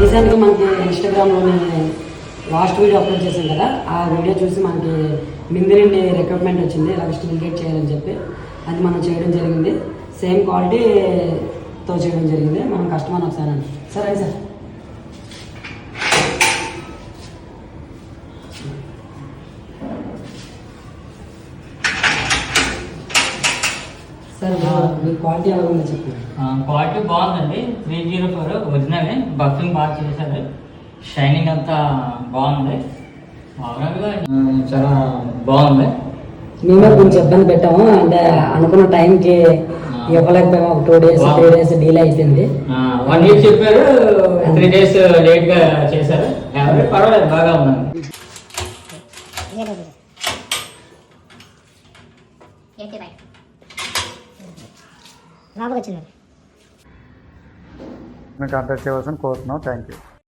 రీసెంట్గా మనకి ఇన్స్టాగ్రామ్లోనే last video upload చేసాం కదా, ఆ వీడియో చూసి మనకి మింది నుండి రిక్రూట్మెంట్ వచ్చింది, ఇలాగ స్టిల్ గేట్ చేయాలని చెప్పి. అది మనం చేయడం జరిగింది. సేమ్ క్వాలిటీతో చేయడం జరిగింది. మనం కస్టమర్ ఒకసారి అండి సార్. అది సార్ మీ క్వాలిటీ ఎలా ఉందో చెప్పండి. క్వాలిటీ బాగుందండి. 304 ఒరిజినల్ బఫింగ్ బాగా చేశారు. షైనింగ్ అంతా బాగుంది. ఓవరాల్గా చాలా బాగుంది. మేమే కొంచెం ఇబ్బంది పెట్టాము, అంటే అనుకున్న టైంకి ఇవ్వలేకపోయాము. 2 days 3 days డీలే అయిపోయింది. 1 week చెప్పారు, 3 days లేట్గా చేశారు. పర్వాలేదు, బాగా ఉన్నాను. కాంటాక్ట్ చేయవలసిన కోరుతున్నాం. Thank you.